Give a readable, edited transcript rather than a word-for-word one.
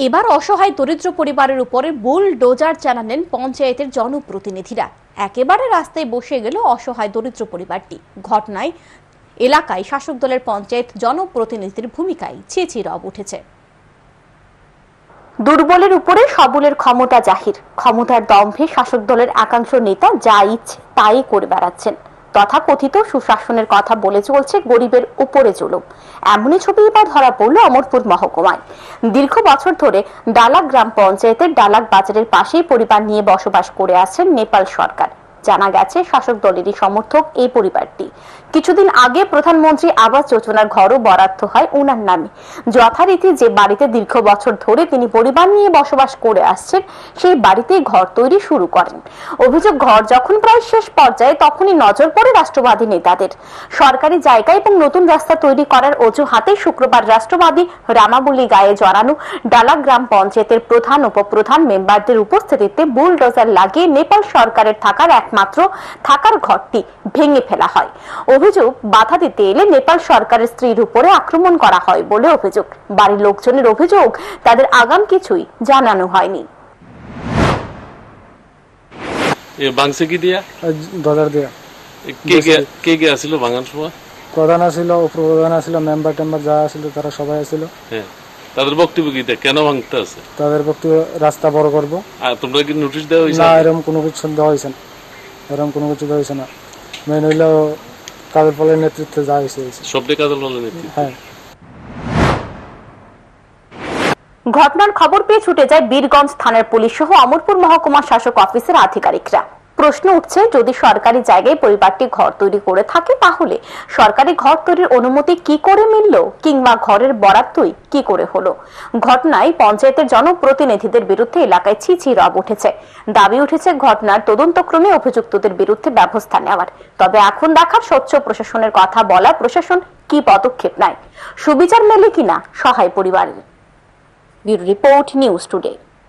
এবার অসহায় দরিদ্র পরিবারের উপরে বুলডোজার চালালেন পঞ্চায়েতের জনপ্রতিনিধিরা। একেবারে রাস্তায় বসে গেল অসহায় দরিদ্র পরিবারটি। ঘটনায় এলাকায় শাসক দলের পঞ্চায়েত জনপ্রতিনিধির ভূমিকায় ছি রব উঠেছে। দুর্বলের উপরে সবলের ক্ষমতা জাহির। ক্ষমতার দম্ভে শাসক দলের একাংশ নেতা যা ইচ্ছে তাই করে বেড়াচ্ছেন। তথাকথিত সুশাসনের কথা বলে চলছে গরিবের উপরে জুলুম। এমনই ছবি এবার ধরা পড়ল অমরপুর মহকুমায়। দীর্ঘ বছর ধরে ডালাক গ্রাম পঞ্চায়েতের ডালাক বাজারের পাশেই পরিবার নিয়ে বসবাস করে আসছেন নেপাল সরকার। জানা গেছে শাসক দলেরই সমর্থক এই পরিবারটি। কিছুদিন আগে প্রধানমন্ত্রী আবাস যোজনার ঘরও বরাদ্দ হয় উনার নামে। যথারীতি যে বাড়িতে দীর্ঘ বছর ধরে তিনি পরিবার নিয়ে বসবাস করে আসছেন সেই বাড়িতেই ঘর তৈরি শুরু করেন। অভিযোগ, ঘর যখন প্রায় শেষ পর্যায়ে তখনই নজর পড়ে রাষ্ট্রবাদী নেতাদের। সরকারি জায়গা এবং নতুন রাস্তা তৈরি করার অজুহাতে শুক্রবার রাষ্ট্রবাদী রামাবলী গায়ে জড়ানো ডালাক গ্রাম পঞ্চায়েতের প্রধান উপপ্রধান মেম্বারদের উপস্থিতিতে বুলডোজার লাগিয়ে নেপাল সরকারের একমাত্র থাকার ঘরটি ভেঙে ফেলা হয়। অভিযোগ, বাধা দিতে এলে নেপাল সরকারের স্ত্রীর উপরে আক্রমণ করা হয় বলে অভিযোগ। বাড়ির লোকজনের অভিযোগ, তাদের আগাম কিছুই জানানো হয়নি। প্রধান ছিল, উপপ্রধান ছিল, মেম্বার টেম্বার যা ছিল তারা সবাই ছিল। তাদের বক্তব্য কি, কেন ভাঙতে আছে? তাদের বক্তব্য রাস্তা বড় করবো। আর তোমরা কি নোটিশ দেওয়া হয়েছে? না, এরকম কোনো কিছু দেওয়া হয়েছে না। মেন হইল কাদের ফলের নেতৃত্বে যা হয়েছে সবটাই কাদের ফলের নেতৃত্বে। হ্যাঁ। ঘটনার খবর পেয়ে ছুটে যায় বীরগঞ্জ থানার পুলিশ সহ অমরপুর মহকুমা শাসক অফিসের আধিকারিকরা। প্রশ্ন উঠছে, যদি সরকারি জায়গায় পরিবারটি ঘর তৈরি করে থাকে তাহলে সরকারি ঘর তৈরির অনুমতি কি করে মিলল, কিংবা ঘরের বরাদ্দই কি করে হলো? ঘটনায় পঞ্চায়েতের জনপ্রতিনিধিদের বিরুদ্ধে এলাকায় ছি রব উঠেছে। দাবি উঠেছে ঘটনার তদন্তক্রমে অভিযুক্তদের বিরুদ্ধে ব্যবস্থা নেওয়ার। তবে এখন দেখার স্বচ্ছ প্রশাসনের কথা বলা প্রশাসন কি পদক্ষেপ নেয়, সুবিচার মেলে কিনা সহায় পরিবারের। Bureau report, news today.